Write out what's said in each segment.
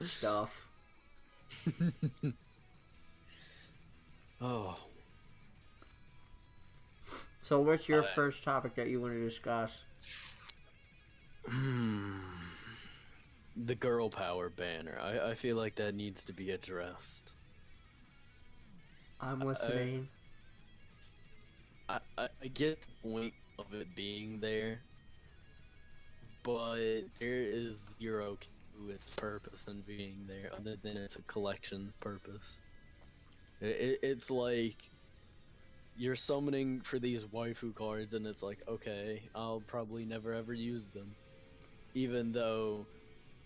stuff. Oh. So what's your Alright. first topic that you want to discuss? The girl power banner. I feel like that needs to be addressed. I'm I, listening. I get the point of it being there, but there is zero to its purpose in being there other than it's a collection purpose. It's like you're summoning for these waifu cards and it's like, okay, I'll probably never ever use them. Even though,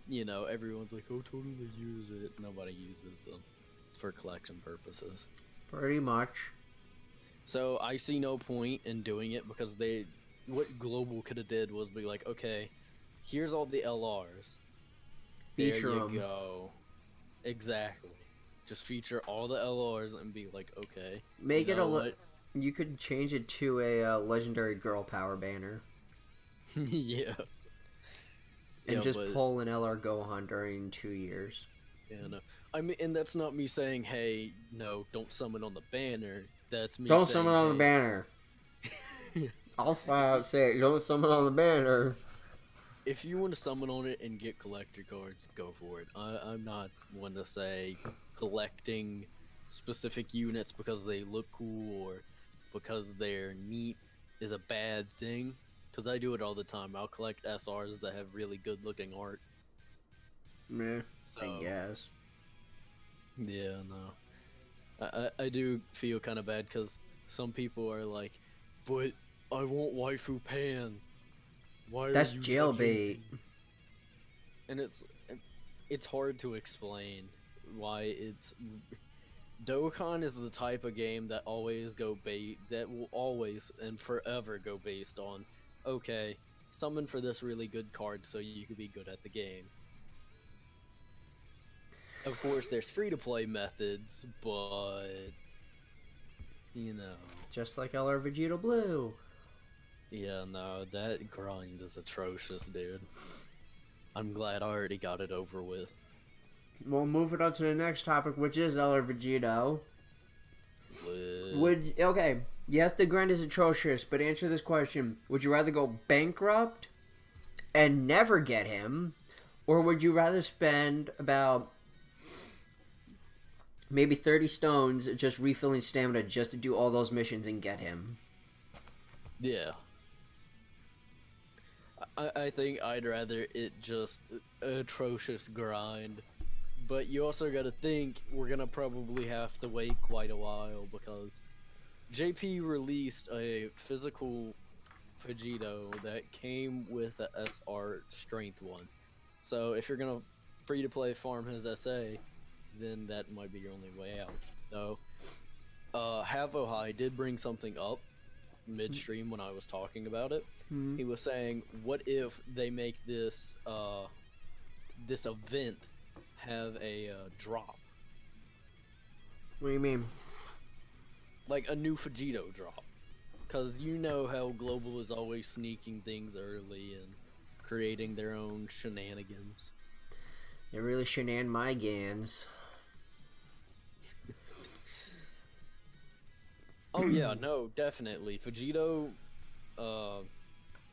you know, everyone's like, oh, totally use it. Nobody uses them. It's for collection purposes. Pretty much. So I see no point in doing it because what Global could have did was be like, okay, here's all the LRs. There Feature you them. go. Exactly. Just feature all the LRs and be like, okay, Make you it know what? You could change it to a legendary girl power banner. Yeah. And Yeah, just but pull an LR Gohan during 2 years. yeah, no. I mean, and that's not me saying, hey, no, don't summon on the banner. That's me Don't summon saying, on the hey. banner. I'll flat out say it. Don't summon on the banner. If you want to summon on it and get collector cards, go for it. I'm not one to say collecting specific units because they look cool or because they're neat is a bad thing. Because I do it all the time. I'll collect SRs that have really good looking art. Meh, I So, guess. yeah, no. I do feel kind of bad because some people are like, but I want waifu pan. Why are That's you touching jailbait. me? And it's hard to explain why it's Dokkan is the type of game that that will always and forever go based on, okay, summon for this really good card so you can be good at the game. Of course there's free to play methods, but you know. Just like LR Vegeta Blue. Yeah, no, that grind is atrocious, dude. I'm glad I already got it over with. We'll move it on to the next topic, which is LR Vegito. Lit. Okay, yes, the grind is atrocious, but answer this question. Would you rather go bankrupt and never get him, or would you rather spend about maybe 30 stones just refilling stamina just to do all those missions and get him? Yeah. I think I'd rather it just atrocious grind. But you also gotta think we're gonna probably have to wait quite a while because JP released a physical Vegito that came with the SR strength one. So if you're gonna free to play farm his SA, then that might be your only way out. Though Havo High did bring something up midstream when I was talking about it. Hmm. He was saying, what if they make this this event have a drop, What do you mean? like a new Vegito drop? Because you know how Global is always sneaking things early and creating their own shenanigans. They're really shenan my gans. Oh yeah, no, definitely. Vegito, LR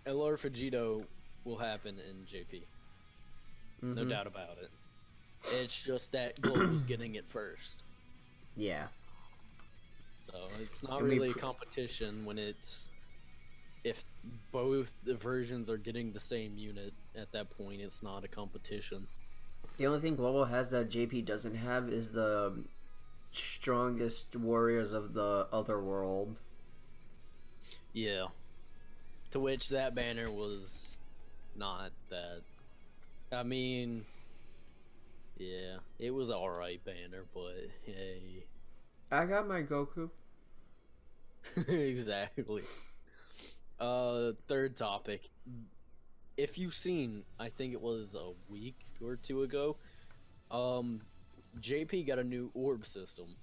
Vegito will happen in JP. No doubt about it. It's just that Global's getting it first. Yeah. So it's not And we really a competition when if both the versions are getting the same unit at that point, it's not a competition. The only thing Global has that JP doesn't have is the strongest warriors of the other world. Yeah. To which that banner was not that. I mean, yeah, it was alright banner, but hey. I got my Goku. Exactly. Third topic. If you've seen, I think it was a week or two ago, JP got a new orb system.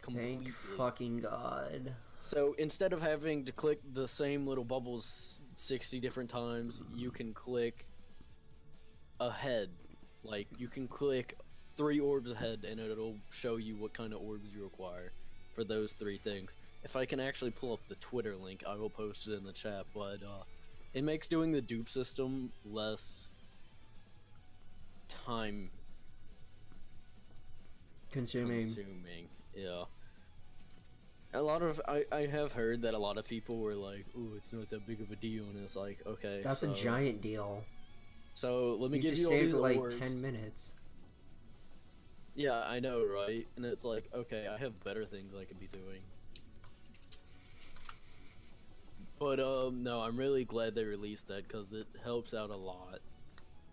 Completely. Thank fucking God. So instead of having to click the same little bubbles 60 different times, you can click ahead. Like, you can click 3 orbs ahead, and it'll show you what kind of orbs you require for those 3 things. If I can actually pull up the Twitter link, I will post it in the chat, but it makes doing the dupe system less time Consuming. Yeah. A lot of I have heard that a lot of people were like, "Ooh, it's not that big of a deal," and it's like, okay, That's so, a giant deal. So let me You give just you all saved these like orbs. 10 minutes. Yeah, I know, right? And it's like, okay, I have better things I could be doing. But no, I'm really glad they released that because it helps out a lot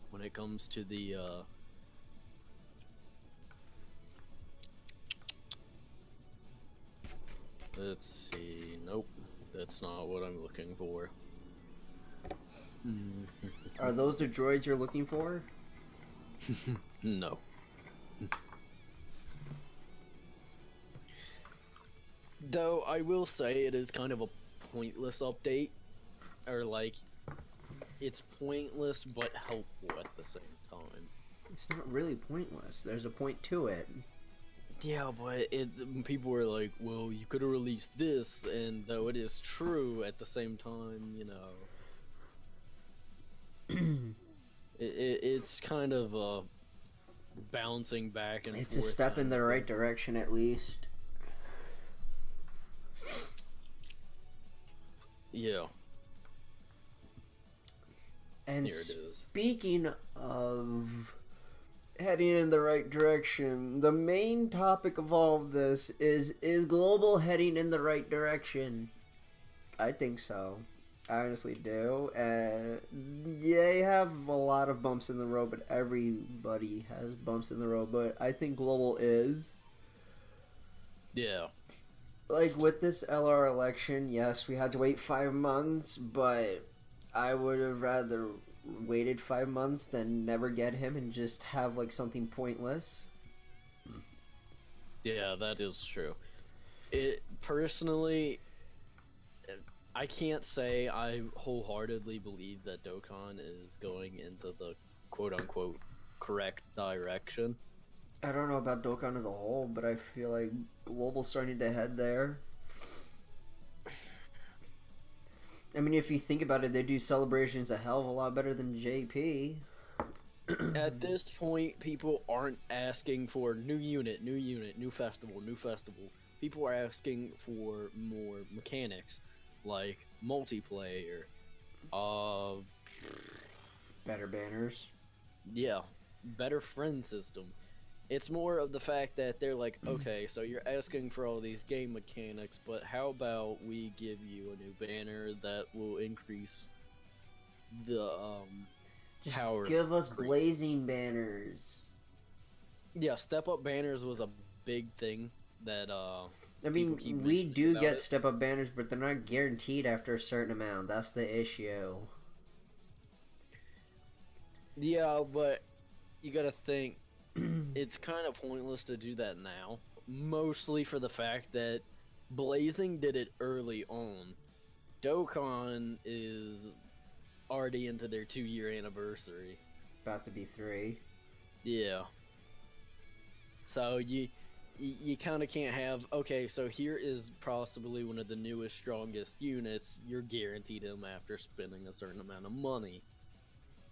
when it comes to the Let's see. Nope, that's not what I'm looking for. Are those the droids you're looking for? No. Though I will say it is kind of a pointless update, or like, it's pointless but helpful at the same time. It's not really pointless. There's a point to it. Yeah, but people were like, well, you could have released this, and though it is true, at the same time, you know, it's kind of bouncing back and It's forth. a step in the right direction, at least. Yeah. And Here it is. speaking of heading in the right direction, the main topic of all of this is global heading in the right direction? I think so. I honestly do. They have a lot of bumps in the road, but everybody has bumps in the road. But I think global is. Yeah. Like with this LR election, yes, we had to wait 5 months, but I would have rather waited 5 months than never get him and just have like something pointless. Yeah, that is true. It personally, I can't say I wholeheartedly believe that Dokkan is going into the quote-unquote correct direction. I don't know about Dokkan as a whole, but I feel like global's starting to head there. I mean, if you think about it, they do celebrations a hell of a lot better than JP. At this point, people aren't asking for new unit, new festival, new festival. People are asking for more mechanics, like multiplayer, Better banners. yeah, better friend system. It's more of the fact that they're like, okay, so you're asking for all these game mechanics, but how about we give you a new banner that will increase the Just power? give us blazing banners. Yeah, step up banners was a big thing that I mean, keep we mentioning do about get it. step up banners, but they're not guaranteed after a certain amount. That's the issue. Yeah, but you gotta think it's kind of pointless to do that now. Mostly for the fact that Blazing did it early on. Dokkan is already into their 2-year anniversary. About to be 3. Yeah. So you kind of can't have, okay, so here is possibly one of the newest, strongest units. You're guaranteed him after spending a certain amount of money.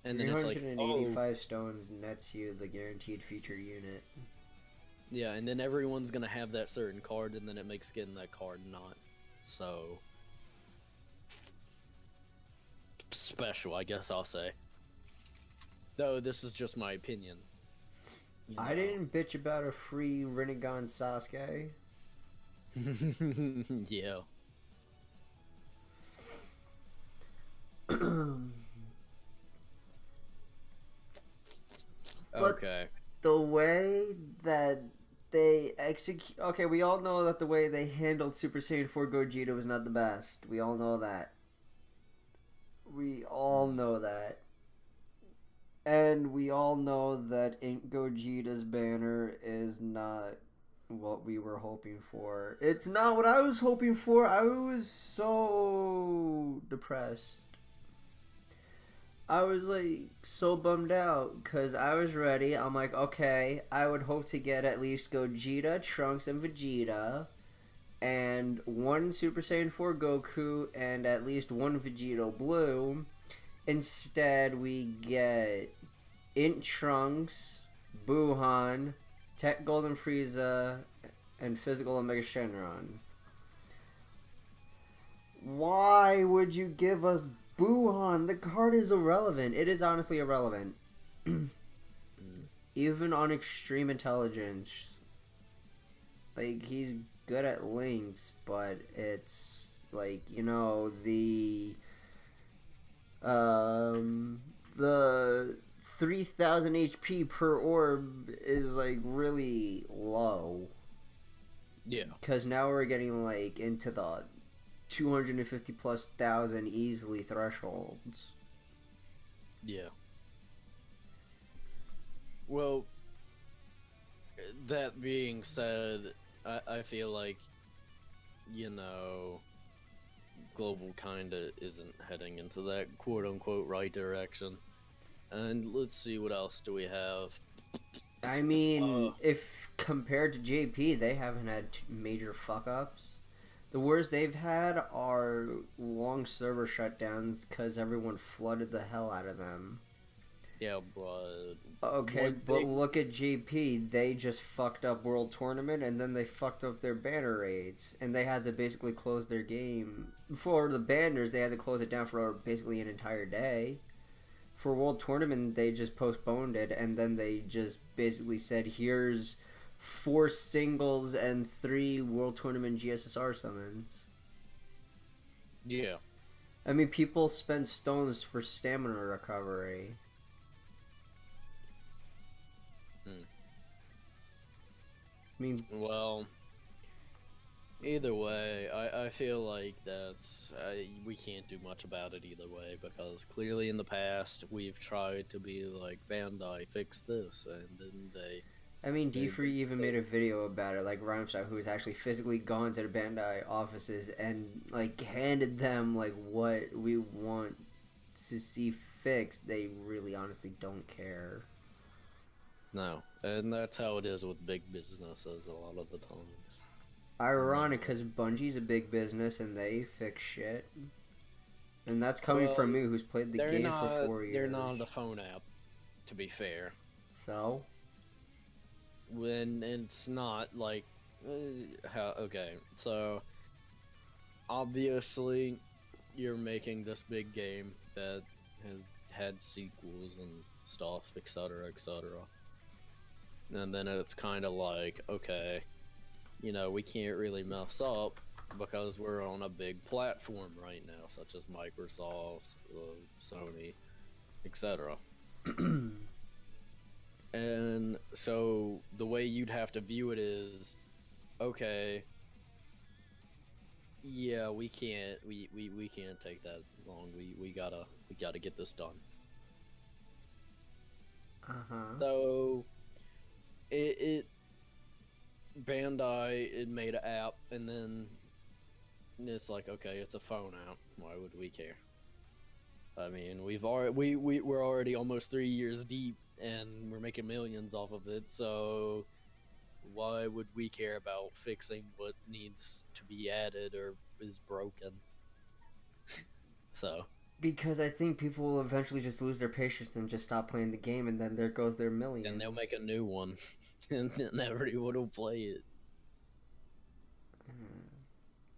And then it's like, 385 stones nets you the guaranteed future unit. yeah, and then everyone's gonna have that certain card, and then it makes getting that card not so special, I guess I'll say. Though this is just my opinion. You I know. didn't bitch about a free Rinnegan Sasuke. Yeah. But Okay. the way that they execute... Okay, we all know that the way they handled Super Saiyan 4 Gogeta was not the best. We all know that. We all know that. And we all know that Ink Gogeta's banner is not what we were hoping for. It's not what I was hoping for. I was so depressed. I was like so bummed out because I was ready. I'm like, okay, I would hope to get at least Gogeta, Trunks, and Vegeta, and one Super Saiyan 4 Goku, and at least one Vegito Blue. Instead, we get Int Trunks, Buhan, Tech Golden Frieza, and Physical Omega Shenron. Why would you give us Buhan? The card is irrelevant. It is honestly irrelevant. Even on Extreme Intelligence, like, he's good at links, but it's like, you know, the 3000 HP per orb is like really low. Yeah. Because now we're getting like into the 250 plus thousand easily thresholds. Yeah. Well, that being said, I feel like, you know, Global kinda isn't heading into that quote-unquote right direction. And let's see, what else do we have? I mean, if compared to JP, they haven't had major fuck-ups. The worst they've had are long server shutdowns because everyone flooded the hell out of them. Yeah, but... Okay, but look at JP. They just fucked up World Tournament, and then they fucked up their banner raids. And they had to basically close their game. For the banners, they had to close it down for basically an entire day. For World Tournament, they just postponed it, and then they just basically said, here's 4 singles and 3 World Tournament GSSR summons. Yeah. I mean, people spend stones for stamina recovery. I mean, well, either way, I feel like we can't do much about it either way, because clearly in the past we've tried to be like, Bandai, fix this, and then they... I mean, D3 even made a video about it, like Rhymestar, who's actually physically gone to the Bandai offices and like handed them like what we want to see fixed. They really honestly don't care. No, and that's how it is with big businesses a lot of the times. Ironic, because Bungie's a big business and they fix shit. And that's coming from me, who's played the game for 4 years. They're not a phone app, to be fair. So? When it's not like... okay, so... Obviously, you're making this big game that has had sequels and stuff, etc., etc. And then it's kind of like, okay, you know, we can't really mess up because we're on a big platform right now, such as Microsoft, Sony, etc. And so the way you'd have to view it is, okay, yeah, we can't take that long. We gotta get this done. So Bandai, it made an app, and then it's like, okay, it's a phone app. Why would we care? I mean, we're already almost 3 years deep, and we're making millions off of it. So why would we care about fixing what needs to be added or is broken? So. Because I think people will eventually just lose their patience and just stop playing the game, and then there goes their millions. And they'll make a new one, and then everyone will play it.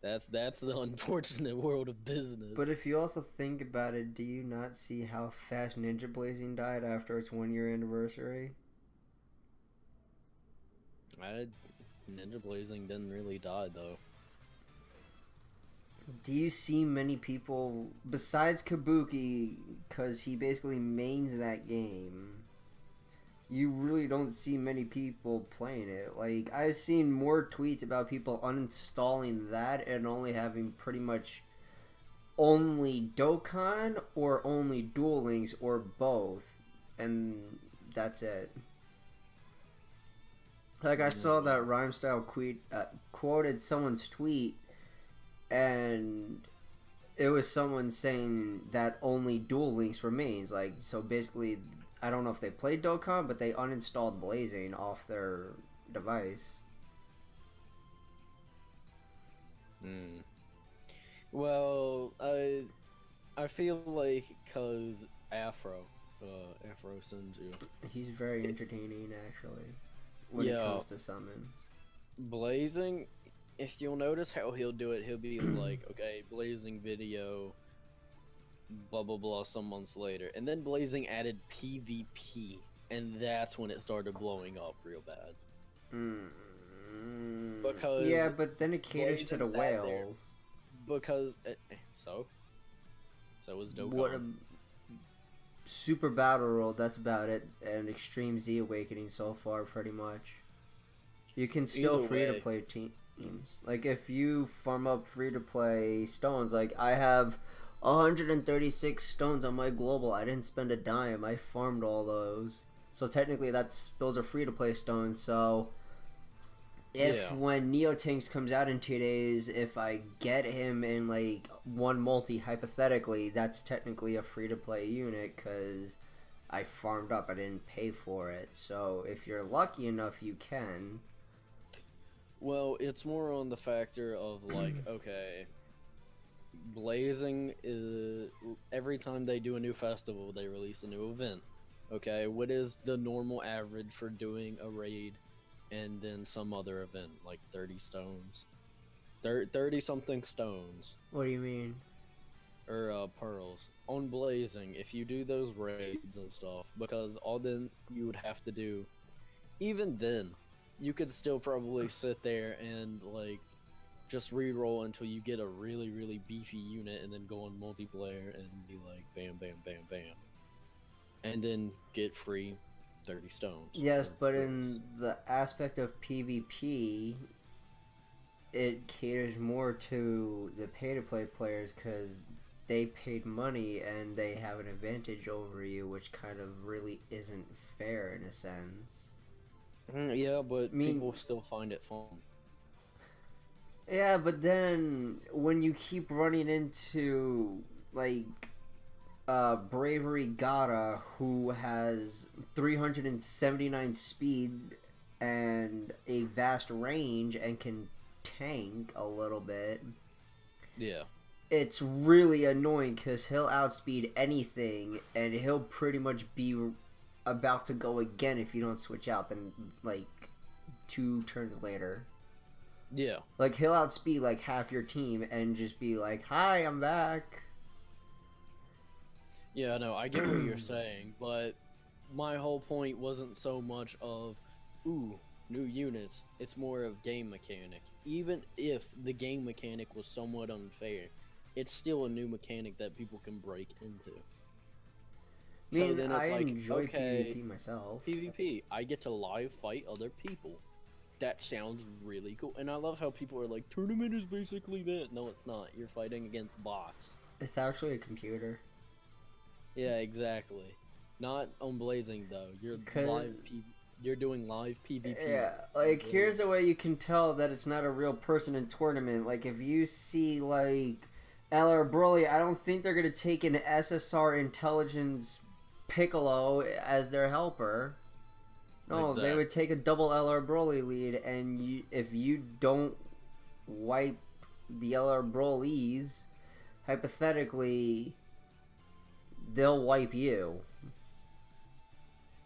That's the unfortunate world of business. But if you also think about it, do you not see how fast Ninja Blazing died after its 1-year anniversary? Ninja Blazing didn't really die, though. Do you see many people, besides Kabuki, because he basically mains that game, you really don't see many people playing it. Like, I've seen more tweets about people uninstalling that and only having pretty much only Dokkan or only Duel Links or both, and that's it. Like, I saw that Rhymestyle quoted someone's tweet, and it was someone saying that only Duel Links remains. Like, so basically, I don't know if they played Dokkan, but they uninstalled Blazing off their device. Hmm. Well, I feel like cause Afro Senju. He's very entertaining, actually, when it Yeah, comes to summons. Blazing. If you'll notice how he'll do it, he'll be like, okay, Blazing video, blah blah blah, some months later, and then Blazing added PvP, and that's when it started blowing up real bad. Because Yeah, but then it caters to the Blazing sat there. whales. Because so was What a Dokkan. Super Battle World, that's about it, and Extreme Z Awakening so far, pretty much. You can still Either free to way. play teams. Like, if you farm up free to play stones, like, I have 136 stones on my global. I didn't spend a dime. I farmed all those. So technically, those are free to play stones. So if Yeah. when Neotanks comes out in 2 days, if I get him in like one multi, hypothetically, that's technically a free to play unit because I farmed up. I didn't pay for it. So if you're lucky enough, you can. Well, it's more on the factor of like, okay, Blazing is every time they do a new festival, they release a new event. Okay, what is the normal average for doing a raid and then some other event like 30 stones? 30 something stones What do you mean? or pearls on Blazing if you do those raids and stuff, because all then you would have to do, even then you could still probably sit there and like just re-roll until you get a really beefy unit and then go on multiplayer and be like bam bam bam bam and then get free 30 stones. Yes, or but pearls. in the aspect of PvP, it caters more to the pay-to-play players because they paid money and they have an advantage over you, which kind of really isn't fair in a sense. Yeah, but mean- people still find it fun. Yeah, but then when you keep running into like Bravery Gata, who has 379 speed and a vast range and can tank a little bit, Yeah. it's really annoying because he'll outspeed anything and he'll pretty much be about to go again if you don't switch out then like 2 turns later. Yeah. Like, he'll outspeed like half your team and just be like, hi, I'm back. Yeah, no, I get what you're saying, but my whole point wasn't so much of, ooh, new units. It's more of game mechanic. Even if the game mechanic was somewhat unfair, it's still a new mechanic that people can break into. I mean, So then it's I like, enjoy okay, PvP myself. PvP, I get to live fight other people. That sounds really cool. And I love how people are like, tournament is basically that. No, it's not. You're fighting against bots. It's actually a computer. Yeah, exactly. Not on Blazing though. You're 'Cause- You're doing live PvP. Yeah, like, here's a way you can tell that it's not a real person in tournament. Like, if you see, like, LR Broly, I don't think they're going to take an SSR Intelligence Piccolo as their helper. No, they would take a double LR Broly lead, and if you don't wipe the LR Brolys, hypothetically, they'll wipe you.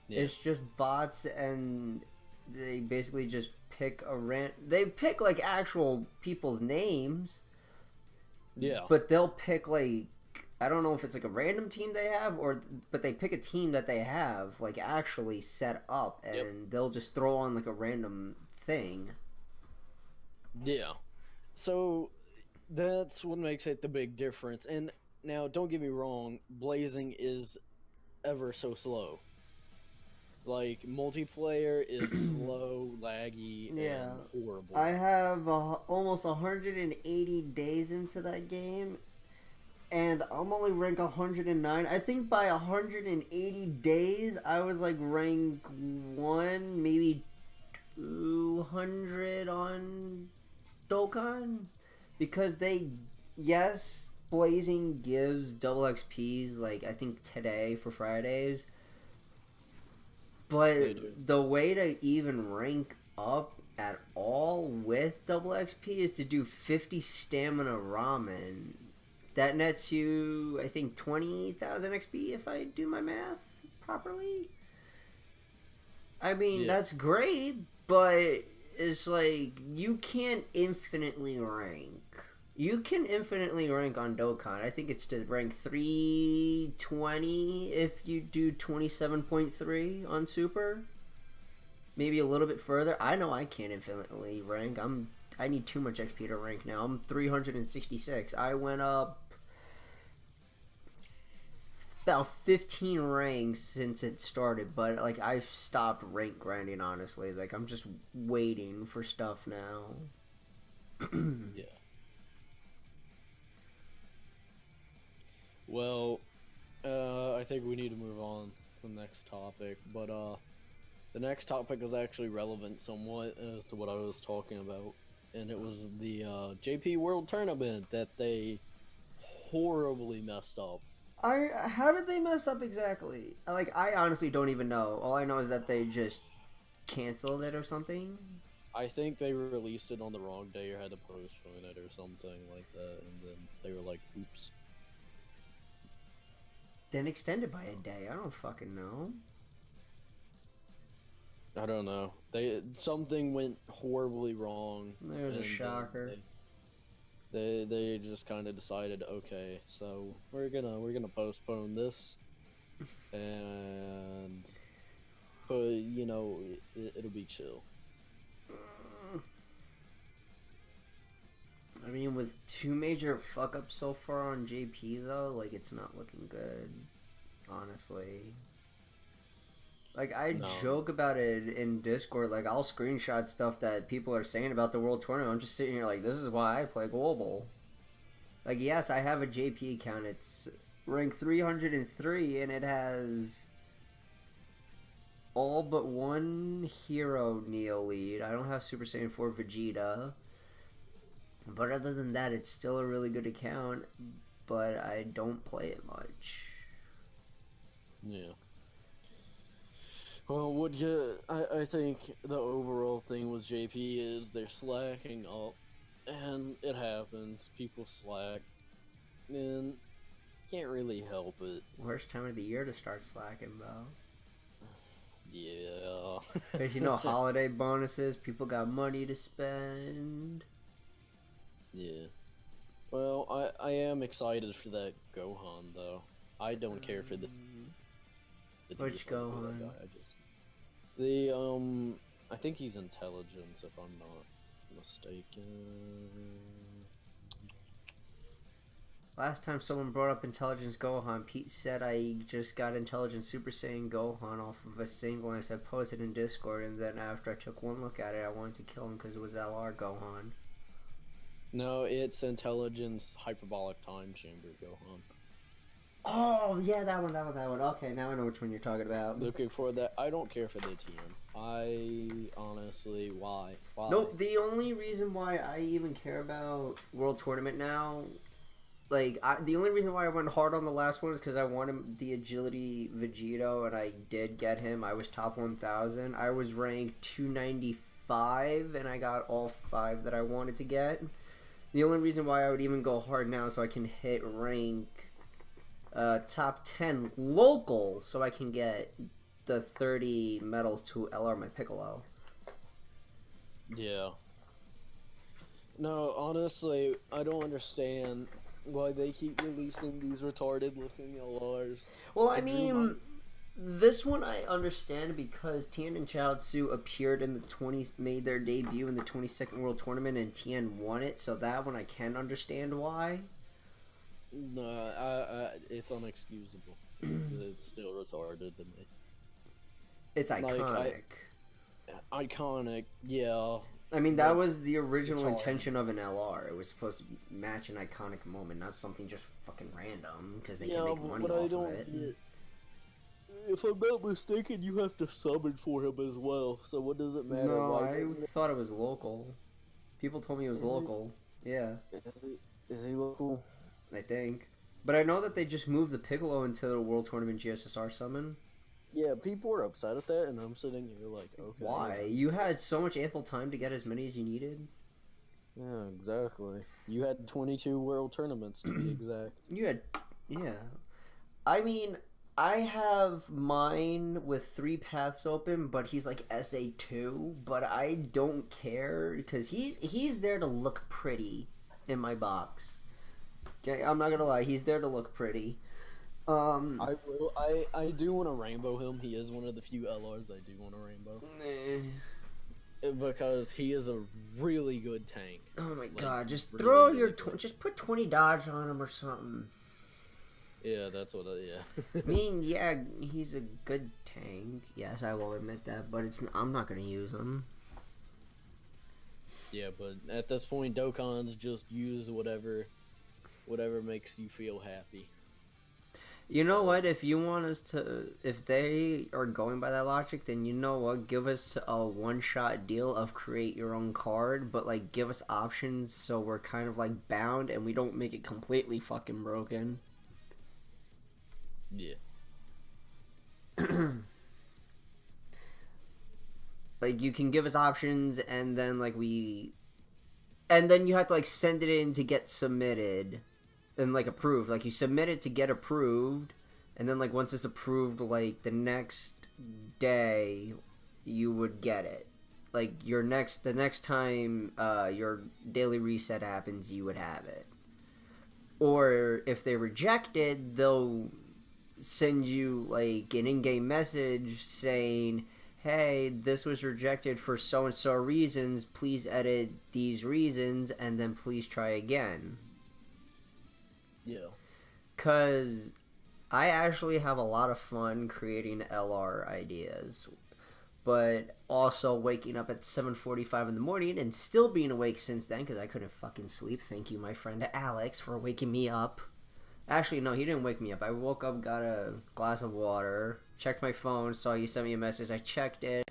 Yeah. It's just bots, and they basically just pick they pick, like, actual people's names. Yeah. But they'll pick, like, I don't know if it's like a random team they have, but they pick a team that they have, like, actually set up, and they'll just throw on, like, a random thing. Yeah. So that's what makes it the big difference. And now, don't get me wrong, Blazing is ever so slow. Like, multiplayer is slow, laggy, Yeah. and horrible. I have almost 180 days into that game, and I'm only rank 109. I think by 180 days, I was like rank 1, maybe 200 on Dokkan. Because Blazing gives double XPs, like, I think today for Fridays. They But do. the way to even rank up at all with double XP is to do 50 stamina ramen. That nets you, I think, 20,000 XP if I do my math properly. I mean, Yeah. that's great, but it's like you can't infinitely rank. You can infinitely rank on Dokkan. I think it's to rank 320 if you do 27.3 on Super. Maybe a little bit further. I know I can't infinitely rank. I need too much XP to rank now. I'm 366. I went up about 15 ranks since it started, but like I've stopped rank grinding honestly. Like I'm just waiting for stuff now. Yeah. Well, I think we need to move on to the next topic, but the next topic is actually relevant somewhat as to what I was talking about, and it was the JP World Tournament that they horribly messed up. How did they mess up exactly? Like I honestly don't even know. All I know is that they just canceled it or something. I think they released it on the wrong day or had to postpone it or something like that, and then they were like, "Oops." Then extended by a day. I don't fucking know. I don't know. Something went horribly wrong. There's a and shocker. They just kind of decided, okay, so we're gonna postpone this, and but it'll be chill. I mean, with two major fuck ups so far on JP though, like it's not looking good. Honestly. Like I No. joke about it in Discord. Like I'll screenshot stuff that people are saying about the World Tournament. I'm just sitting here like, this is why I play global. Like yes, I have a JP account. It's ranked 303, and it has all but one hero Neo lead. I don't have Super Saiyan 4 Vegeta. But other than that, it's still a really good account. But I don't play it much. Yeah. Well, I think the overall thing with JP is they're slacking up, and it happens. People slack, and can't really help it. Worst time of the year to start slacking, though. Yeah. Because you know, holiday bonuses, people got money to spend. Yeah. Well, I am excited for that Gohan though. I don't care for the Which default for that Gohan? guy. The I think he's intelligence if I'm not mistaken. Last time someone brought up Intelligence Gohan, Pete said I just got Intelligence Super Saiyan Gohan off of a single, and I said post it in Discord, and then after I took one look at it, I wanted to kill him because it was LR Gohan. No, it's intelligence hyperbolic time chamber Gohan. Oh, yeah, that one. Okay, now I know which one you're talking about. Looking for that. I don't care for the TM. I honestly, why? Nope, the only reason why I even care about World Tournament now, like, the only reason why I went hard on the last one is because I wanted the Agility Vegito, and I did get him. I was top 1,000. I was ranked 295, and I got all 5 that I wanted to get. The only reason why I would even go hard now is so I can hit rank top 10 local, so I can get the 30 medals to LR my Piccolo. Yeah. No, honestly, I don't understand why they keep releasing these retarded looking LRs. Well, I mean, this one I understand because Tien and Chaozu appeared in the 20s, made their debut in the 22nd World Tournament, and Tien won it, so that one I can understand why. No, it's unexcusable. It's still retarded to me. It's iconic. Iconic, yeah. I mean, that was the original intention of an LR. It was supposed to match an iconic moment, not something just fucking random, because they can make money off of it. If I'm not mistaken, you have to summon for him as well, so what does it matter? No, I thought it was local. People told me it was local. Yeah. Is he local? I think. But I know that they just moved the Piccolo into the World Tournament GSSR summon. Yeah, people were upset at that, and I'm sitting here like, okay. Why? Yeah, You had so much ample time to get as many as you needed. yeah, exactly. You had 22 world tournaments to be exact. You had, yeah. I mean, I have mine with 3 paths open, but he's like SA2. But I don't care because he's there to look pretty in my box. Okay, I'm not gonna lie, he's there to look pretty. I do want to rainbow him. He is one of the few LRs I do want to rainbow. Because he is a really good tank. Oh my god! Just really, throw really your good. just put 20 dodge on him or something. Yeah, that's what. Yeah. I mean, yeah, he's a good tank. Yes, I will admit that, but I'm not gonna use him. Yeah, but at this point, Dokkans just use whatever makes you feel happy. You know what? If you want us to, if they are going by that logic, then you know what? Give us a one-shot deal of create your own card, but like give us options so we're kind of like bound and we don't make it completely fucking broken. Yeah. Like you can give us options and then and then you have to like send it in to get submitted and like approved. Like you submit it to get approved, and then like once it's approved, like the next day you would get it. Like the next time your daily reset happens, you would have it. Or if they reject it, they'll send you like an in-game message saying, hey, this was rejected for so and so reasons, please edit these reasons and then please try again. Yeah. Because I actually have a lot of fun creating LR ideas, but also waking up at 7:45 in the morning and still being awake since then because I couldn't fucking sleep. Thank you, my friend Alex, for waking me up. Actually, no, he didn't wake me up. I woke up, got a glass of water, checked my phone, saw you sent me a message. I checked it,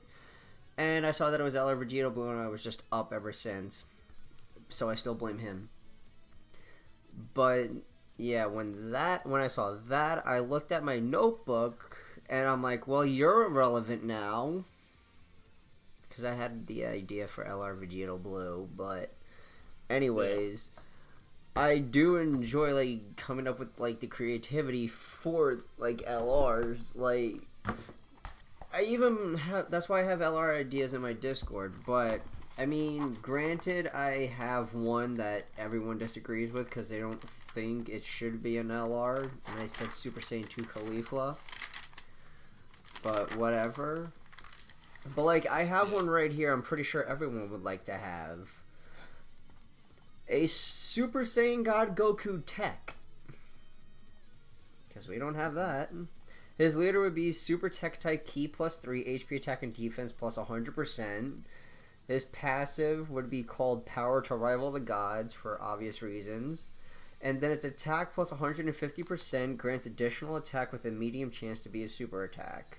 and I saw that it was LR Vegeta Blue, and I was just up ever since. So I still blame him. But yeah, when I saw that, I looked at my notebook, and I'm like, well, you're irrelevant now. Because I had the idea for LR Vegeta Blue, but anyways... Yeah. I do enjoy like coming up with like the creativity for like LRs. Like I even have, that's why I have LR ideas in my Discord. But I mean, granted, I have one that everyone disagrees with because they don't think it should be an LR, and I said Super Saiyan 2 Caulifla. But whatever. But like I have one right here. I'm pretty sure everyone would like to have. A Super Saiyan God Goku Tech. Because we don't have that. His leader would be Super Tech Type Ki plus 3, HP attack and defense plus 100%. His passive would be called Power to Rival the Gods for obvious reasons. And then its attack plus 150% grants additional attack with a medium chance to be a super attack.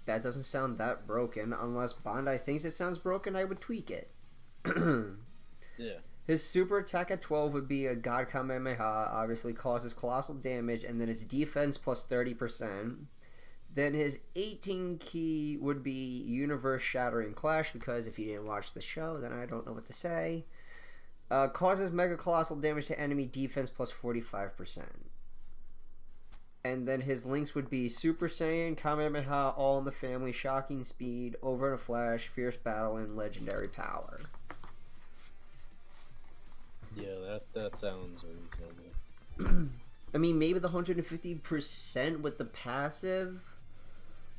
That doesn't sound that broken. Unless Bandai thinks it sounds broken, I would tweak it. Yeah. His super attack at 12 would be a God Kamehameha, obviously causes colossal damage, and then his defense plus 30%. Then his 18 key would be Universe Shattering Clash, because if you didn't watch the show, then I don't know what to say. Causes mega colossal damage to enemy, defense plus 45%. And then his links would be Super Saiyan, Kamehameha, All in the Family, Shocking Speed, Over in a Flash, Fierce Battle, and Legendary Power. Yeah, that sounds reasonable. I mean, maybe the 150% with the passive,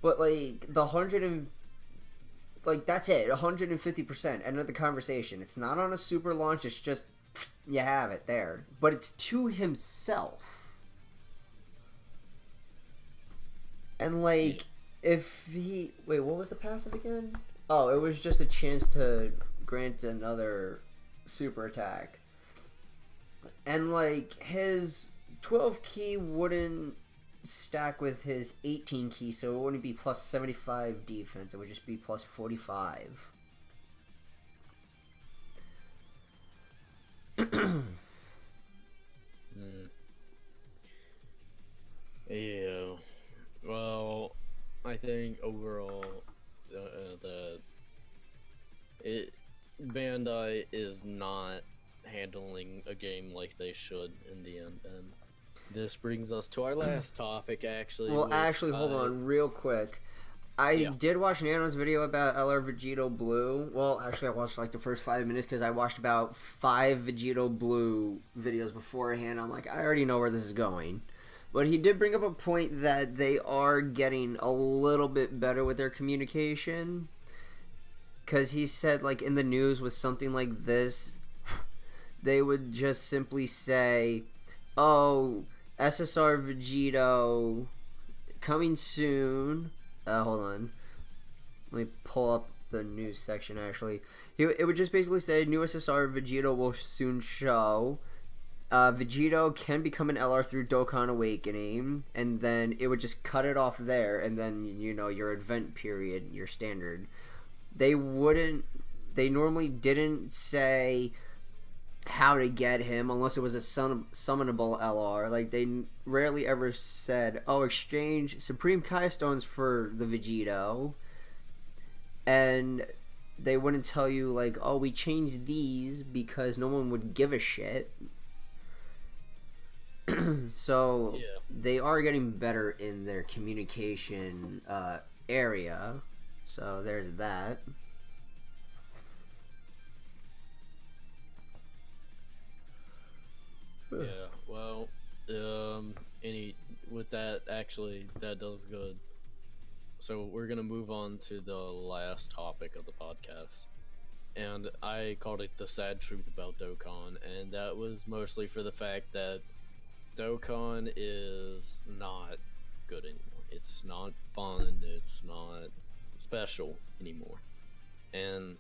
but like the 100 and like that's it, 150%. End of the conversation. It's not on a super launch. It's just you have it there, but it's to himself. And like, if he wait, what was the passive again? Oh, it was just a chance to grant another super attack. And like his 12 key wouldn't stack with his 18 key, so it wouldn't be plus 75 defense. It would just be plus 45. think overall that it Bandai is not handling a game like they should in the end. And this brings us to our last topic, actually. Well, Which actually, hold on real quick. I Yeah. did watch Nano's video about LR Vegito Blue. Well, actually, I watched like the first 5 minutes because I watched about 5 Vegito Blue videos beforehand. I'm like, I already know where this is going. But he did bring up a point that they are getting a little bit better with their communication. Because he said, like, in the news with something like this, they would just simply say, oh, SSR Vegito coming soon. Hold on. Let me pull up the news section, actually. It would just basically say, new SSR Vegito will soon show. Vegito can become an LR through Dokkan Awakening, and then it would just cut it off there, and then, you know, your event period, your standard. They normally didn't say how to get him unless it was a summonable LR. Like, they rarely ever said, oh, exchange Supreme Kai Stones for the Vegito. And they wouldn't tell you, like, oh, we changed these because no one would give a shit. So Yeah. they are getting better in their communication area. So there's that. Yeah, well, with that, actually, that does good. So we're gonna move on to the last topic of the podcast, and I called it the sad truth about Dokkan, and that was mostly for the fact that Dokkan is not good anymore. It's not fun. It's not special anymore. And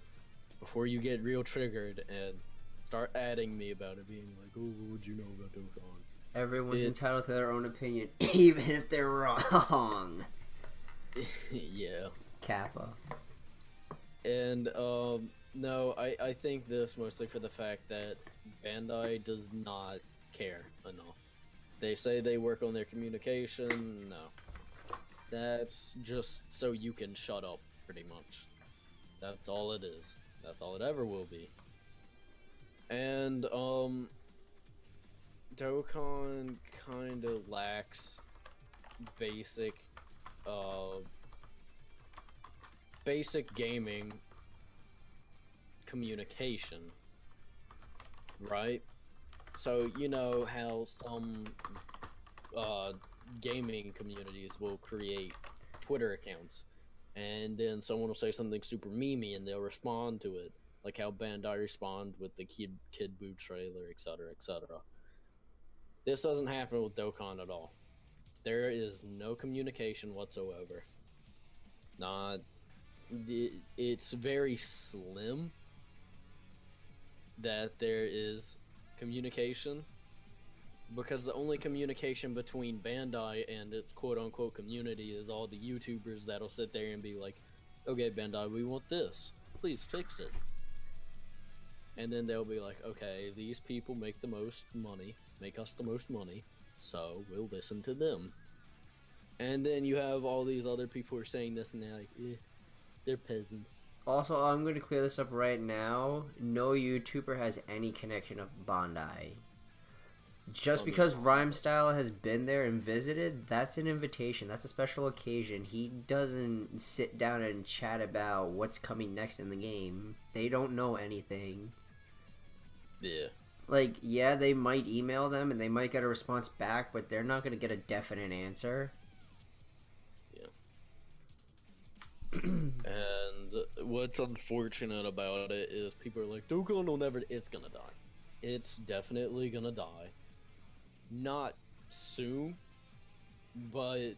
before you get real triggered and start adding me about it, being like, "Oh, what would you know about Dokkan?" Everyone's entitled to their own opinion, even if they're wrong. Yeah. Kappa. And no, I think this mostly for the fact that Bandai does not care enough. They say they work on their communication. No, that's just so you can shut up, pretty much. That's all it is. That's all it ever will be. And Dokkan kind of lacks basic basic gaming communication, right? So you know how some gaming communities will create Twitter accounts, and then someone will say something super memey, and they'll respond to it, like how Bandai respond with the Kid Buu trailer, etc., etc. This doesn't happen with Dokkan at all. There is no communication whatsoever. Not. It's very slim that there is communication, because the only communication between Bandai and its quote-unquote community is all the YouTubers that'll sit there and be like, okay, Bandai, we want this. Please fix it. And then they'll be like, okay, these people make the most money, make us the most money, so we'll listen to them. And then you have all these other people who are saying this, and they're like, they're peasants. Also, I'm going to clear this up right now. No YouTuber has any connection of Bandai. Just because Rhyme Style has been there and visited, that's an invitation. That's a special occasion. He doesn't sit down and chat about what's coming next in the game. They don't know anything. Yeah. Like, yeah, they might email them and they might get a response back, but they're not going to get a definite answer. And what's unfortunate about it is people are like, Dokkan will never. It's gonna die. It's definitely gonna die. Not soon, but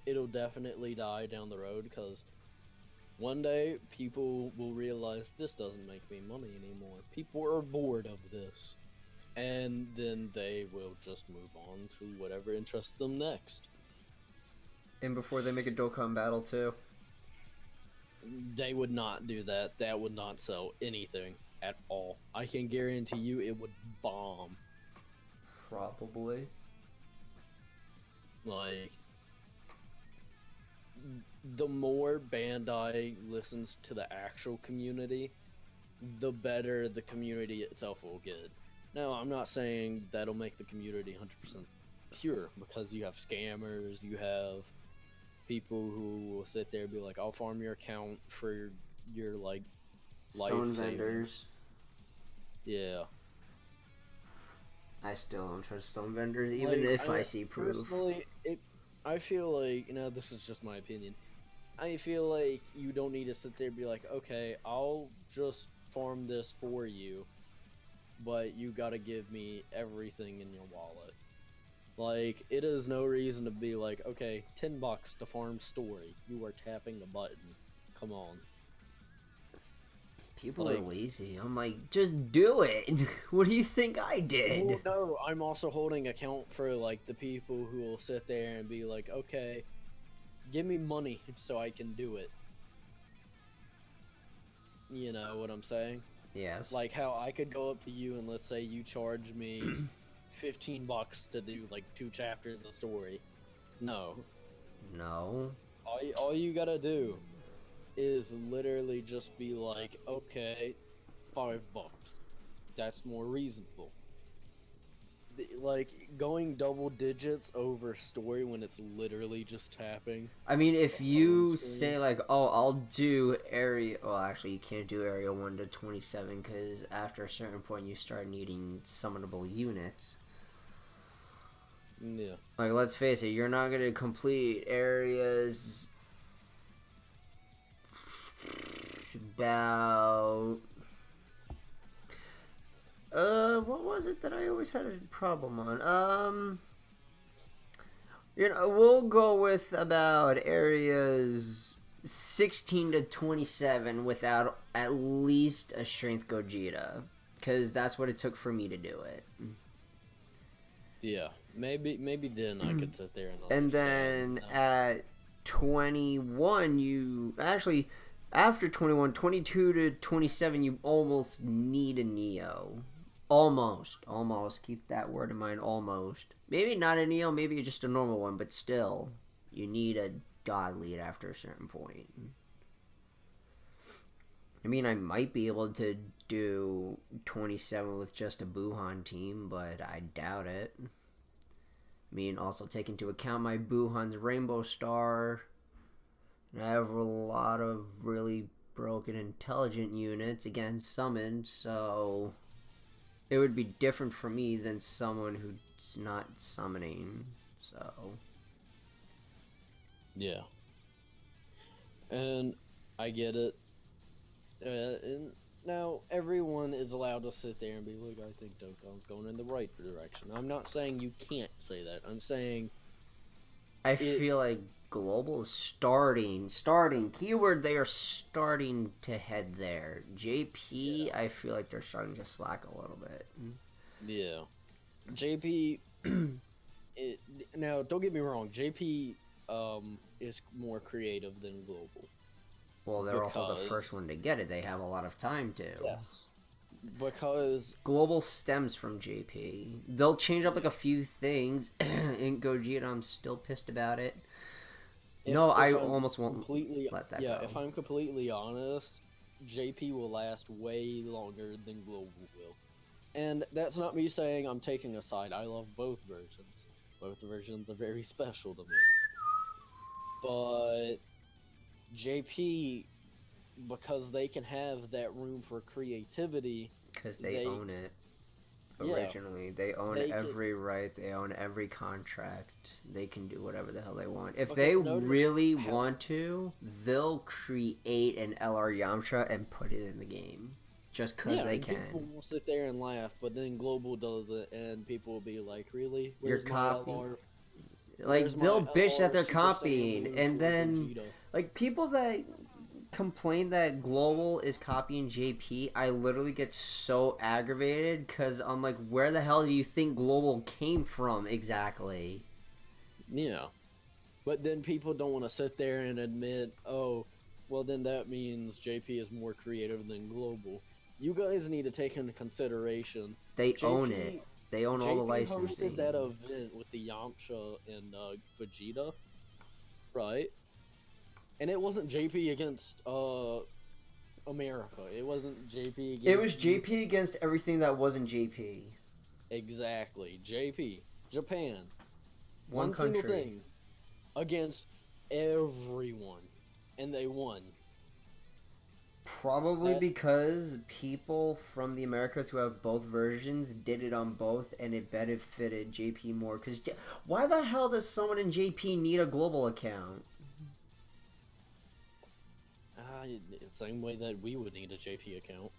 it'll definitely die down the road, because one day people will realize this doesn't make me money anymore. People are bored of this. And then they will just move on to whatever interests them next. And before they make a Dokkan battle, too. They would not do that. That would not sell anything at all. I can guarantee you it would bomb. Probably. Like, the more Bandai listens to the actual community, the better the community itself will get. Now, I'm not saying that'll make the community 100% pure, because you have scammers, you have people who will sit there and be like, I'll farm your account for your, like, Stone life vendors. savings. Yeah. I still don't trust stone vendors, even Like, if I see proof. Personally, I feel like, this is just my opinion. I feel like you don't need to sit there and be like, okay, I'll just farm this for you, but you gotta give me everything in your wallet. Like, it is no reason to be like, okay, $10 to farm story. You are tapping the button. Come on. People are lazy. I'm like, just do it. What do you think I did? Well, no, I'm also holding account for, like, the people who will sit there and be like, okay, give me money so I can do it. You know what I'm saying? Yes. Like how I could go up to you and let's say you charge me $15 to do like 2 chapters of story. No. No. All you gotta do is literally just be like, okay, $5. That's more reasonable. Like, going double digits over story when it's literally just tapping. I mean, if you say, like, oh, I'll do area... Well, actually, you can't do area 1 to 27, because after a certain point, you start needing summonable units. Yeah. Like, let's face it, you're not going to complete areas... about... what was it that I always had a problem on? You know, we'll go with about areas 16 to 27 without at least a strength Gogeta, because that's what it took for me to do it. Yeah, maybe then I could sit there and understand. And then at 21, you actually after 21, 22 to 27, you almost need a Neo. Almost. Keep that word in mind, almost. Maybe not a Neo, maybe just a normal one, but still, you need a God lead after a certain point. I mean, I might be able to do 27 with just a Buhan team, but I doubt it. I mean, also take into account my Buhan's Rainbow Star. I have a lot of really broken intelligent units against summoned, so it would be different for me than someone who's not summoning, so... Yeah. And I get it. And now, everyone is allowed to sit there and be like, I think Dokkan's going in the right direction. I'm not saying you can't say that. I'm saying... I feel like Global is starting, keyword, they are starting to head there. JP, yeah. I feel like they're starting to slack a little bit. Yeah. JP, now, don't get me wrong, JP is more creative than Global. Well, they're also the first one to get it. They have a lot of time to. Yes. Because Global stems from JP. They'll change up like a few things in Gogeta. I'm still pissed about it. If I almost won't let that go. Yeah, if I'm completely honest, JP will last way longer than Global will. And that's not me saying I'm taking a side. I love both versions. Both versions are very special to me. But JP, because they can have that room for creativity, because they own it originally. Yeah, they own every right, they own every contract, they can do whatever the hell they want. If they really want to, they'll create an LR Yamcha and put it in the game just because they can. People will sit there and laugh, but then Global does it and people will be like, really? You're copying. Like, they'll bitch that they're copying, and then like people that complain that Global is copying JP, I literally get so aggravated because I'm like, where the hell do you think Global came from exactly? Yeah, but then people don't want to sit there and admit, oh, well then that means JP is more creative than Global. You guys need to take into consideration they own it. They own all the licensing. JP hosted that event with the Yamcha and Vegeta, right? And it wasn't JP against America. It wasn't JP It against was JP against everything that wasn't JP. exactly JP Japan. One Single country. thing against everyone, and they won. Probably That because people from the Americas who have both versions did it on both, and it benefited JP more. Because why the hell does someone in JP need a global account? same way that we would need a JP account.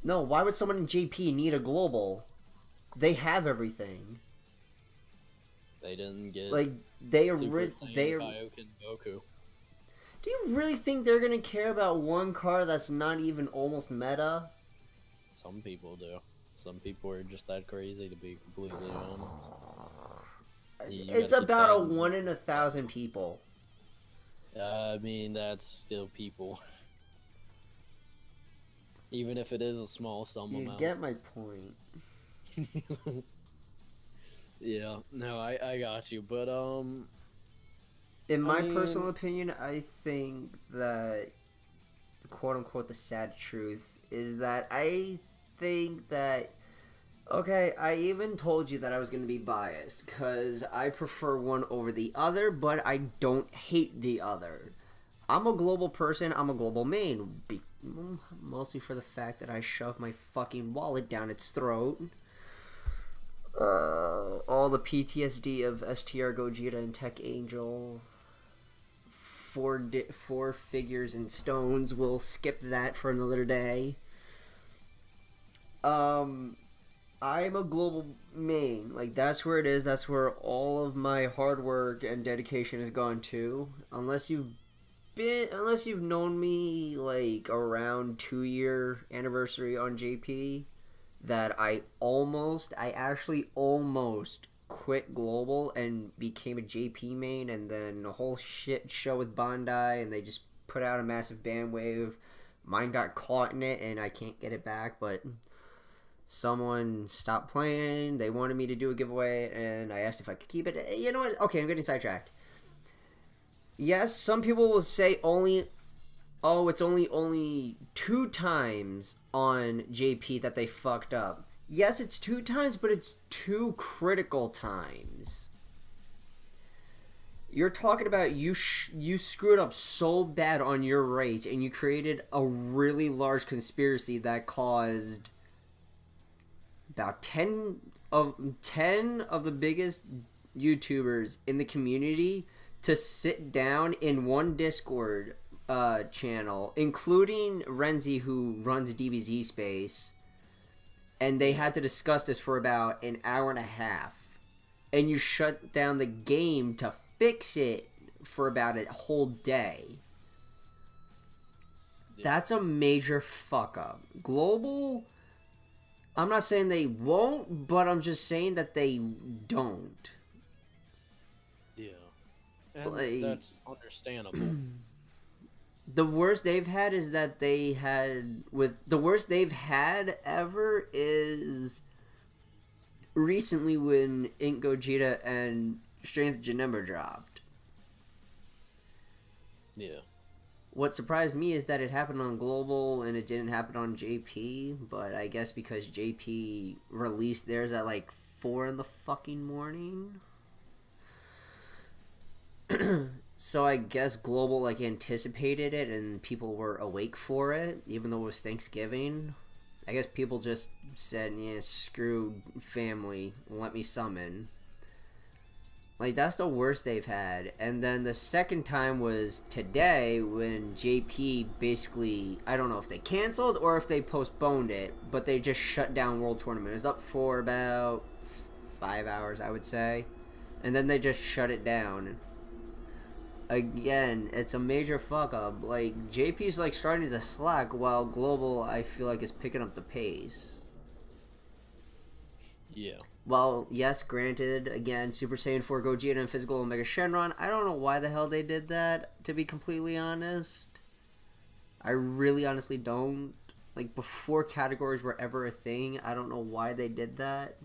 No, why would someone in JP need a global? They have everything. They didn't get Like they are Super they Saiyan are. Kaioken Goku. Do you really think they're gonna care about one card that's not even almost meta? Some people do. Some people are just that crazy, to be completely honest. It's about a 1 in 1,000 people. I mean, that's still people. Even if it is a small sum You amount. get my point. Yeah, no, I got you. But, In my mean, personal opinion, I think that, quote unquote, the sad truth is that I think that. Okay, I even told you that I was going to be biased because I prefer one over the other, but I don't hate the other. I'm a global person, I'm a global main. Mostly for the fact that I shove my fucking wallet down its throat. All the PTSD of STR Gogeta and Tech Angel. Four figures in stones. We'll skip that for another day. I'm a global main. Like, that's where it is. That's where all of my hard work and dedication has gone to. Unless you've known me, like, around 2-year anniversary on JP, that I actually almost quit global and became a JP main, and then a whole shit show with Bandai, and they just put out a massive bandwave. Mine got caught in it, and I can't get it back, but someone stopped playing. They wanted me to do a giveaway, and I asked if I could keep it. You know what? Okay, I'm getting sidetracked. Yes, some people will say it's only 2 times on JP that they fucked up. Yes, it's 2 times, but it's 2 critical times. You're talking about you screwed up so bad on your race, and you created a really large conspiracy that caused about 10 of the biggest YouTubers in the community to sit down in one Discord channel, including Renzi, who runs DBZ Space, and they had to discuss this for about an hour and a half. And you shut down the game to fix it for about a whole day. Yeah. That's a major fuck up. Global, I'm not saying they won't, but I'm just saying that they don't. Yeah. And Like, that's understandable. The worst they've had is that the worst they've had ever is recently when Ink Gogeta and Strength Janemba dropped. Yeah. What surprised me is that it happened on Global and it didn't happen on JP, but I guess because JP released theirs at like 4 in the fucking morning. So I guess Global like anticipated it and people were awake for it, even though it was Thanksgiving. I guess people just said, yeah, screw family, let me summon. Like, that's the worst they've had. And then the second time was today when JP basically, I don't know if they canceled or if they postponed it, but they just shut down World Tournament. It was up for about 5 hours, I would say. And then they just shut it down. Again, it's a major fuck up. Like, JP's like starting to slack while Global, I feel like, is picking up the pace. Yeah. Well, yes, granted, again, Super Saiyan 4 Gogeta and Physical Omega Shenron. I don't know why the hell they did that, to be completely honest. I really honestly don't. Like, before categories were ever a thing, I don't know why they did that.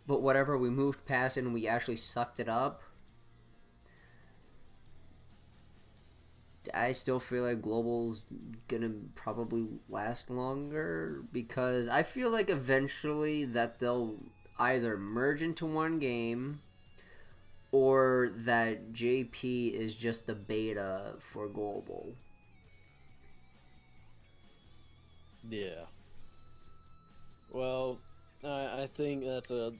But whatever, we moved past it and we actually sucked it up. I still feel like Global's gonna probably last longer because I feel like eventually that they'll either merge into one game or that JP is just the beta for Global. Yeah. Well, I think that's a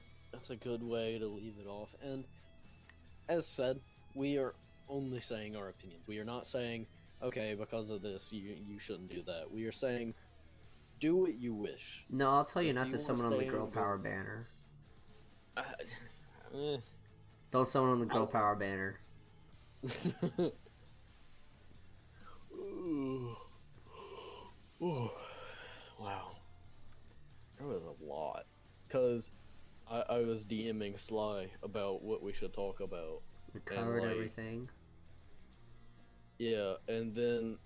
good way to leave it off. And as said, we are only saying our opinions. We are not saying, okay, because of this, you shouldn't do that. We are saying, do what you wish. No, I'll tell you If not you to wanna summon on the stay girl in power Go- banner. eh. Don't summon on the girl power banner. Ooh. Ooh. Wow. That was a lot. Because I was DMing Sly about what we should talk about. We covered like, everything. Yeah, and then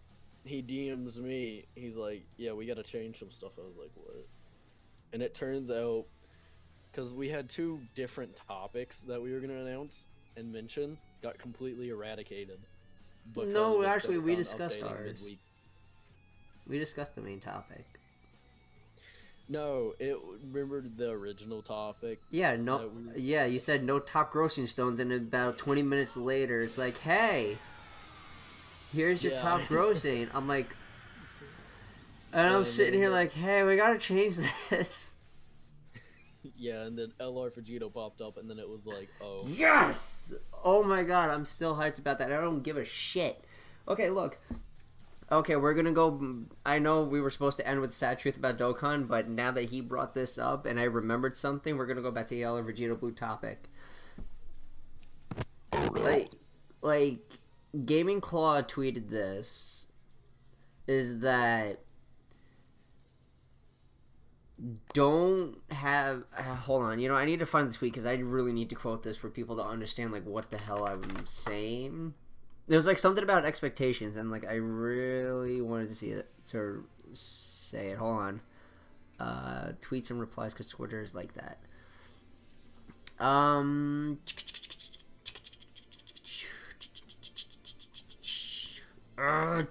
he DMs me. He's like, yeah, we gotta change some stuff. I was like, what? And it turns out, because we had two different topics that we were gonna announce and mention, got completely eradicated. No, of actually, we Dokkan discussed updating ours. midweek. We discussed the main topic. No, remember the original topic? Yeah, no. Yeah, you said no top grossing stones, and about 20 minutes later, it's like, hey, here's your Yeah. top grossing. I'm like, and I'm sitting here like, hey, we gotta change this. Yeah, and then LR Vegito popped up, and then it was like, oh. Yes! Oh my god, I'm still hyped about that. I don't give a shit. Okay, look. Okay, we're gonna go. I know we were supposed to end with sad truth about Dokkan, but now that he brought this up and I remembered something, we're gonna go back to the LR Vegito Blue topic. Like, Gaming Claw tweeted this. Is that don't have hold on, I need to find this tweet because I really need to quote this for people to understand like what the hell I'm saying. There was like something about expectations and like I really wanted to see it to say it. Hold on. Tweets and replies because Twitter is like that.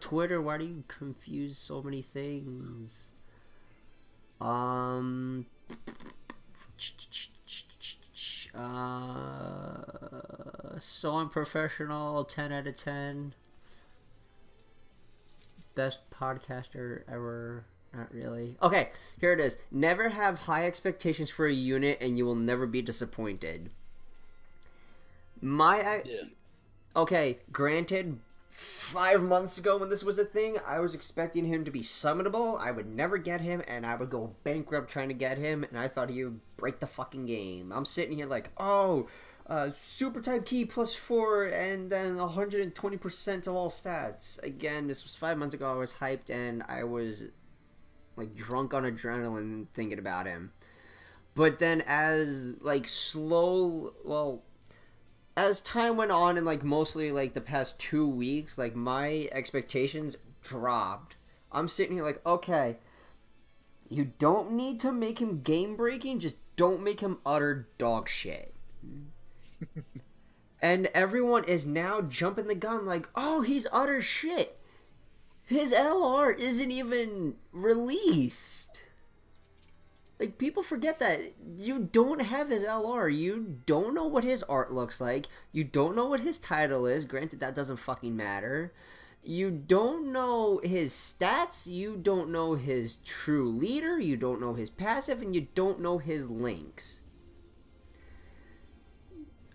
Twitter, why do you confuse so many things? So unprofessional, 10 out of 10. Best podcaster ever. Not really. Okay, here it is. Never have high expectations for a unit and you will never be disappointed. Yeah. Okay, granted, 5 months ago when this was a thing, I was expecting him to be summonable. I would never get him, and I would go bankrupt trying to get him, and I thought he would break the fucking game. I'm sitting here like, super type key +4, and then 120% of all stats. Again, this was 5 months ago. I was hyped, and I was like drunk on adrenaline thinking about him. But then as as time went on and like mostly like the past 2 weeks, like my expectations dropped. I'm sitting here like, okay, you don't need to make him game breaking, just don't make him utter dog shit. And everyone is now jumping the gun like, oh, he's utter shit. His LR isn't even released. Like, people forget that you don't have his LR. You don't know what his art looks like. You don't know what his title is. Granted, that doesn't fucking matter. You don't know his stats. You don't know his true leader. You don't know his passive. And you don't know his links.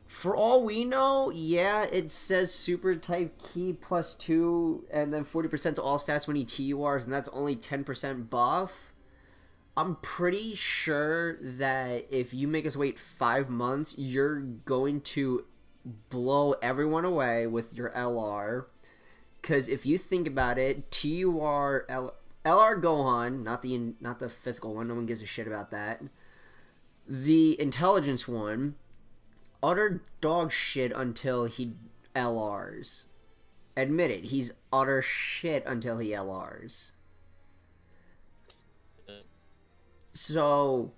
For all we know, yeah, it says super type key +2 and then 40% to all stats when he TURs, and that's only 10% buff. I'm pretty sure that if you make us wait 5 months, you're going to blow everyone away with your LR. Because if you think about it, TUR, LR Gohan, not the physical one, no one gives a shit about that. The intelligence one, utter dog shit until he LRs. Admit it, he's utter shit until he LRs. So,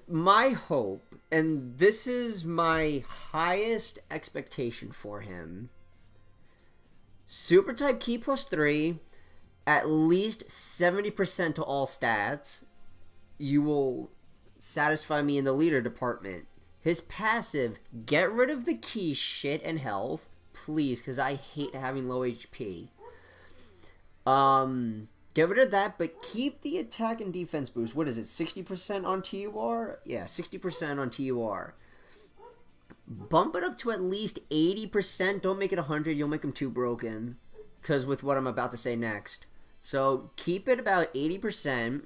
my hope, and this is my highest expectation for him, Super type key plus 3, at least 70% to all stats. You will satisfy me in the leader department. His passive, get rid of the key shit and health, please, because I hate having low HP. Get rid of that, but keep the attack and defense boost. What is it, 60% on TUR? Yeah, 60% on TUR. Bump it up to at least 80%. Don't make it 100. You'll make him too broken. Because with what I'm about to say next. So, keep it about 80%.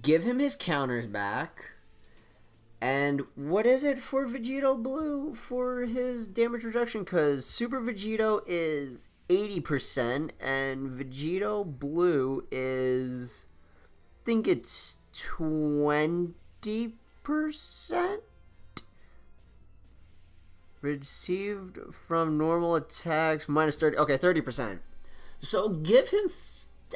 Give him his counters back. And what is it for Vegito Blue for his damage reduction? Because Super Vegito is 80% and Vegito Blue is, I think it's 20%. Received from normal attacks minus 30. Okay, 30%. So give him,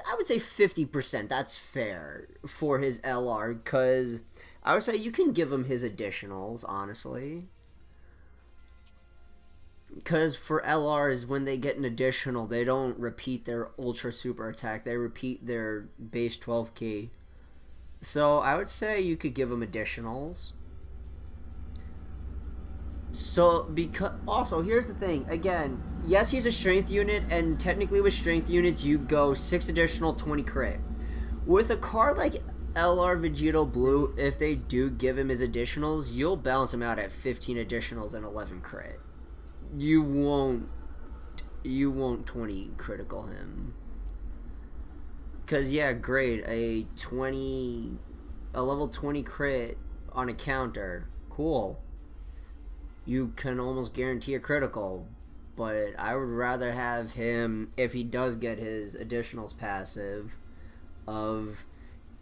I would say 50%. That's fair for his LR, because I would say you can give him his additionals, honestly. Because for LRs, when they get an additional, they don't repeat their ultra super attack. They repeat their base 12 key. So I would say you could give him additionals. So, because also, here's the thing. Again, yes, he's a strength unit, and technically with strength units, you go 6 additional, 20 crit. With a card like LR Vegito Blue, if they do give him his additionals, you'll balance him out at 15 additionals and 11 crit. You won't 20 critical him. Because, yeah, great, a level 20 crit on a counter. Cool. You can almost guarantee a critical, but I would rather have him, if he does get his additionals passive, of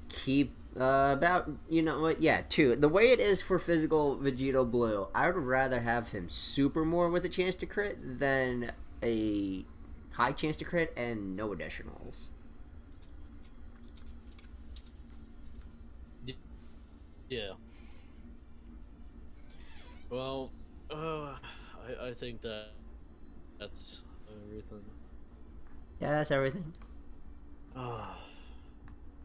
keep about, you know what, yeah, 2. The way it is for physical Vegito Blue, I would rather have him super more with a chance to crit than a high chance to crit and no additionals. Yeah. Well, I think that's everything. Yeah, that's everything.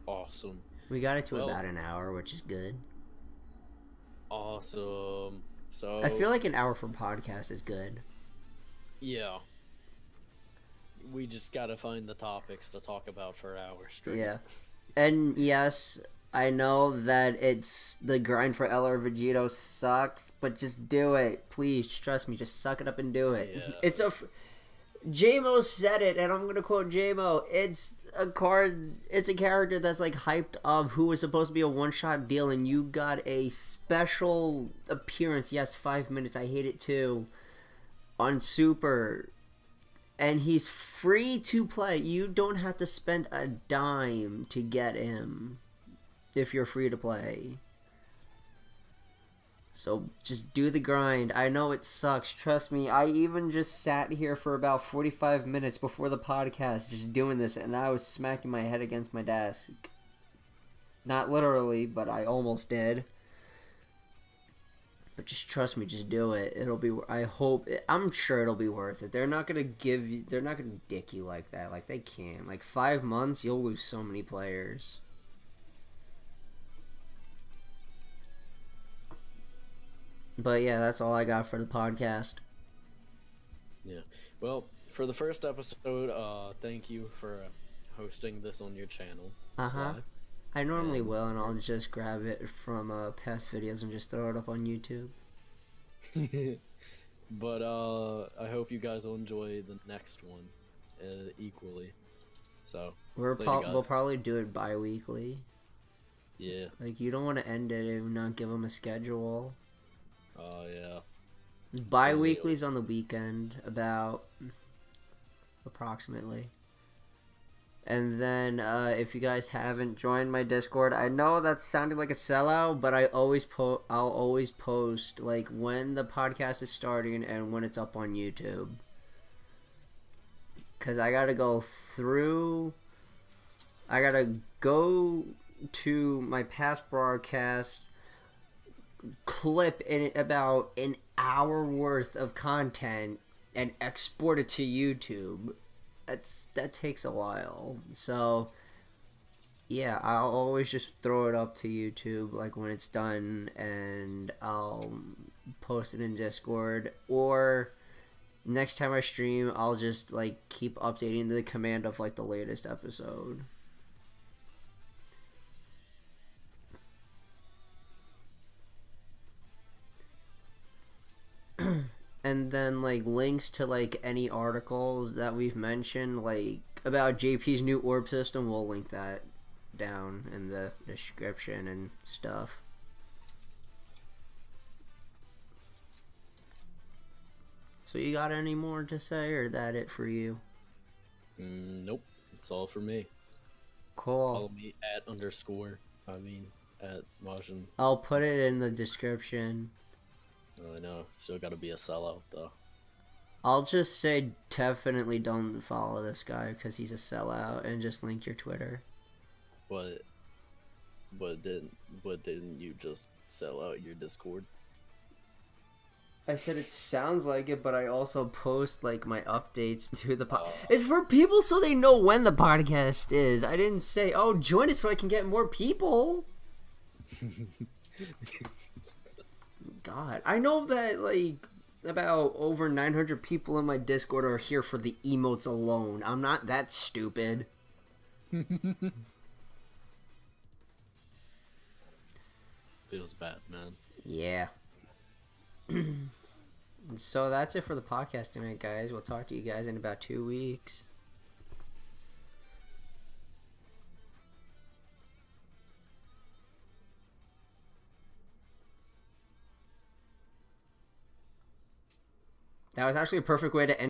Awesome. We got it to about an hour, which is good. Awesome. So I feel like an hour for podcast is good. Yeah. We just gotta find the topics to talk about for hours straight. Yeah. And yes, I know that it's the grind for LR Vegito sucks, but just do it. Please, trust me, just suck it up and do it. Yeah. It's a... J-Mo said it, and I'm going to quote J-Mo. It's a character that's like hyped up, who was supposed to be a one-shot deal, and you got a special appearance. Yes, 5 minutes, I hate it too. On Super. And he's free to play. You don't have to spend a dime to get him if you're free to play. So just do the grind. I know it sucks. Trust me. I even just sat here for about 45 minutes before the podcast just doing this, and I was smacking my head against my desk. Not literally, but I almost did. But just trust me, just do it. It'll be, I'm sure it'll be worth it. They're not going to dick you like that. Like, they can't. Like, 5 months, you'll lose so many players. But yeah, that's all I got for the podcast. Yeah. Well, for the first episode, thank you for hosting this on your channel. I normally will, and I'll just grab it from past videos and just throw it up on YouTube. But I hope you guys will enjoy the next one equally. So we'll probably do it bi-weekly. Yeah. Like, you don't want to end it and not give them a schedule. Oh, yeah. Bi-weekly's on the weekend, about approximately. And then, if you guys haven't joined my Discord, I know that sounded like a sellout, but I'll always post, like, when the podcast is starting and when it's up on YouTube. Because I gotta go to my past broadcasts, clip in about an hour worth of content, and export it to YouTube. that takes a while. So yeah, I'll always just throw it up to YouTube like when it's done, and I'll post it in Discord, or next time I stream, I'll just like keep updating the command of like the latest episode. And then like links to like any articles that we've mentioned, like about JP's new orb system, we'll link that down in the description and stuff. So you got any more to say, or that it for you? Nope, it's all for me. Cool. Follow me at underscore. I mean, at Majin. I'll put it in the description. I know, still gotta be a sellout though. I'll just say definitely don't follow this guy because he's a sellout, and just link your Twitter. But didn't you just sell out your Discord? I said it sounds like it, but I also post like my updates to the podcast. It's for people so they know when the podcast is. I didn't say, oh, join it so I can get more people. God, I know that like about over 900 people in my Discord are here for the emotes alone. I'm not that stupid. Feels bad, man. Yeah. So that's it for the podcast tonight, guys. We'll talk to you guys in about 2 weeks. That was actually a perfect way to end.